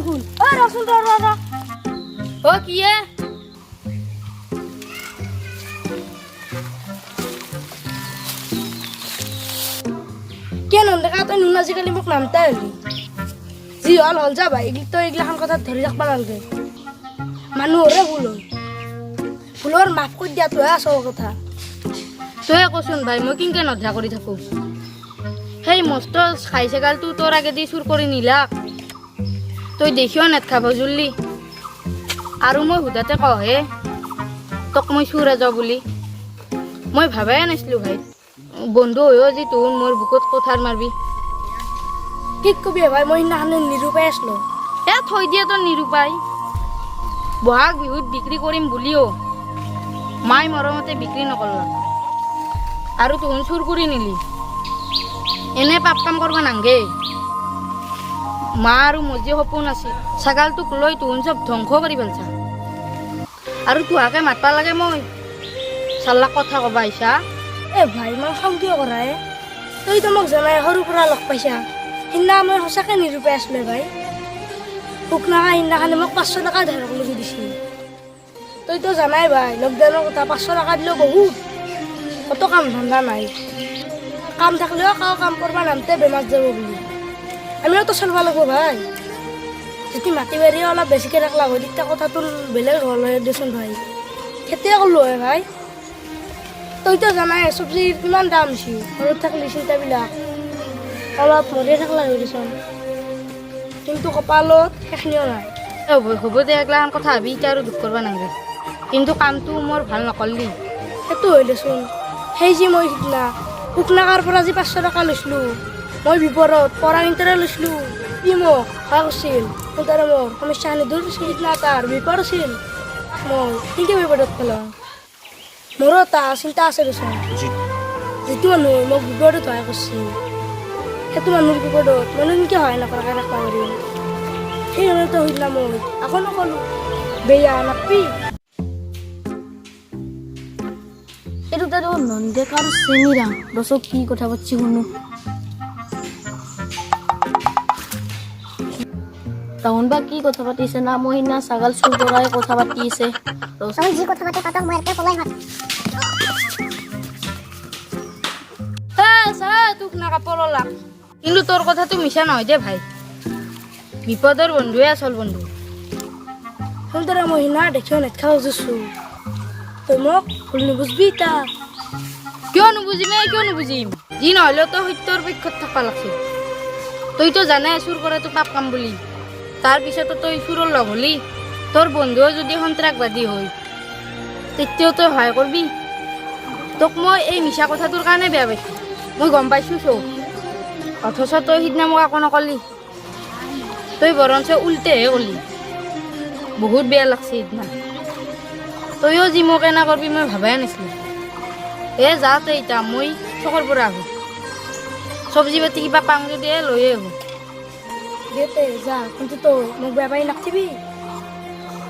দেখোন ও রসুন রা ও কি এ কেন দেখা তুই নুন আজিকালি মোক নামতে হলি যি হল হল যাবা তো এইগিলাখান কথা ধৰি ৰাখবা নালাগে মানুহৰে ভুলৰ মাফ কৰি দিয়া তোহে আচল কথা তই কচোন ভাই মই কিনকে নধৰা কৰি থাকো সেই মস্ত খাইছে গালটো তোৰ আগেদি চুৰ কৰি নিলাক তই দেখিও নেট খাব জুল্লি আৰু মই হুদাতে কহে তোক মই চুৰ যাওঁ বুলি মই ভাবাই নাছিলো ভাই বন্ধু হৈও যি তোৰ মোৰ বুকুত কথাৰ মাৰবি কি কবি ভাই মই সিদিনাখনে নিৰূপাই আছিলো থৈ দিয়া তোৰ নিৰূপাই বহাগ বিহুত বিক্ৰী কৰিম বুলিও মাই মৰমতে বিক্ৰী নকৰলা আৰু তোহন চুৰ কৰি নিলি এনে পাপ কাম কৰিব নাংগে মা আৰু মোৰ যে সপোন আছিল ছাগালটোক লৈ তোহন চব ধ্বংস কৰি পেলছা আৰু তোহাকে মাতবা লাগে মই চাল্লাক কথা কবা আহিছা এ ভাই মই খং কিয় কৰা তইতো মোক জনাই সৰুৰ পৰা লগ পাইছা সিদিনা মই সঁচাকে নিৰূপাই আছিলো ভাই ভোক নাখা সিদিনাখনে মোক 500 টকা ধাৰক লগি দিছিল তইতো জানাই ভাই লকডাউনৰ কথা 500 টকা দিলেও বহুত কত কাম ধান্দা নাই কাম থাকলেও কাম কৰবা নামতে বেমাৰ যাব বুলি আমিও তো চলবা লাগব ভাই যদি মাটি বাৰী অলপ বেছিকৈ ৰাখলা হয় তেতিয়া কথাটো বেলেগ হ'ল হয় দেচোন ভাই খেতিয়ে কৰিলো হয় ভাই তইতো জানাই চব্জিৰ কিমান দাম হৈছে ঘৰত থাকিলে চিন্তাবিলাক অলপ মৰিয়ে থাকলা হয় দেচোন কিন্তু কপালত শেষনিও নাই হ'ব দে এগলাখান কথা ভাবি এতিয়া আৰু দুখ কৰিব নালাগে কিন্তু কামটো মোৰ ভাল নকৰলি সেইটো হয় দেচোন সেই যে মই সিদিনা শুকনাকাৰ পৰা যে 500 টকা লৈছিলোঁ মই বিপদত পৰা ইণ্টাৰে লৈছিলোঁ কি মোক সহায় কৰিছিল তাৰে মোৰ সমস্যাখিনি দূৰ কৰিছিল সিদিনা তাৰ বিপদ আছিল মই কেনেকৈ বিপদত পেলাম মোৰো এটা চিন্তা আছে দেচোন যিটো মানুহে মোক বিপদত সহায় কৰিছিল সেইটো মানুহৰ বিপদত মানুহ কেনেকৈ সহায় নকৰাকৈ ৰাখিব পাৰিম সেইকাৰণেতো সিদিনা মই আকৌ নকলোঁ বেয়া নাপি এইটো তাতো নন্দেক আৰু চেনিৰা দচক কি কথা পাতিছি শুনো তাহোন বা কি কথা পাতিছে না মই সিদিনা ছাগাল চুৰ কৰাই কথা পাতিছে যি কথা পাতে তাতক মই একে পলাই ভাত তোক না কাপড় লাগ কিন্তু তোৰ কথাটো মিছা নহয় দে ভাই বিপদৰ বন্ধুৱে আচল বন্ধু সুন্দৰে মই সিদিনা দেখিও নেট খাব খুজিছোঁ তই মোক ভুল নুবুজবি তা কিয় নুবুজিম যি নহ'লেও তই সত্যৰ পক্ষত থাকবা লাগছিল তইতো জানাই চুৰ কৰাটো পাপ কাম বুলি তাৰপিছতো তই চুৰৰ লগ হলি তোৰ বন্ধুৱে যদি সন্ত্ৰাসবাদী হয় তেতিয়াও তই সহায় কৰবি তোক মই এই মিছা কথাটোৰ কাৰণে বেয়া পাইছোঁ মই গম পাইছোঁ চব অথচ তই সিদিনা মোক একো নকলি তই বৰঞ্চ উল্টেহে কলি বহুত বেয়া লাগছে সিদিনা তইও যি মোক এনা কৰবি মই ভাবাই নাছিলোঁ যা তই এতিয়া মই চকৰ পৰা আহোঁ চব্জি পাতি কিবা পাওঁ যদি লৈয়ে আহোঁ দেউতে যা কিন্তু তই মোক বেয়া পাই নাকটিবি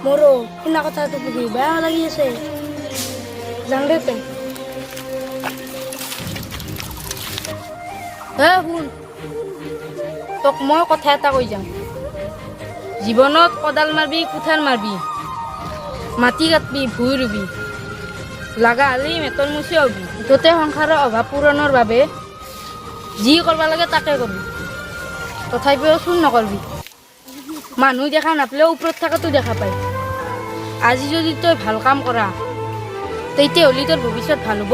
মোৰো সিদিনা কথাটো বুজি বেয়া লাগি আছে যাম দেউতে শুন তোক মই কথা এটা কৈ যাম জীৱনত কদাল মাৰবি কুঠাৰ মাৰবি মাটি কাটবি ভুই ৰুবি লাগা হ'লে মেটৰ মুচি হবি গোটেই সংসাৰৰ অভাৱ পূৰণৰ বাবে যি কৰিব লাগে তাকে কৰবি তথাপিও চুৰ নকৰবি মানুহ দেখা নাপালেও ওপৰত থকাটো দেখা পায় আজি যদি তই ভাল কাম কৰা তেতিয়াহ'লে তোৰ ভৱিষ্যত ভাল হ'ব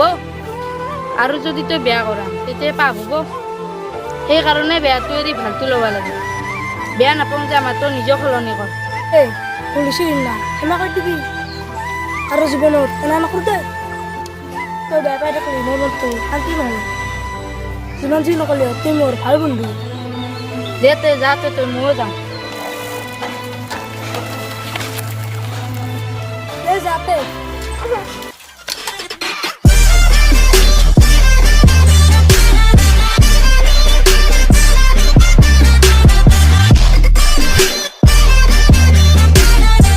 আৰু যদি তই বেয়া কৰা তেতিয়া পাপ হ'ব সেইকাৰণে বেয়াটো এৰি ভালটো ল'ব লাগে বেয়া নাপাওঁ যে আমাৰ তই নিজক সলনি কৰ এই শুনিছোঁ সিদিনা ক্ষমা কৰি দিবি আৰু জীৱনত এনা নকৰোঁ দে তই বেয়া পাই থাকিবি মোৰ মনটো শান্তি নহয় যিমান যি নকলি তই মোৰ ভাল বন্ধু দে তই যা তই ময়ো যাওঁ যাতে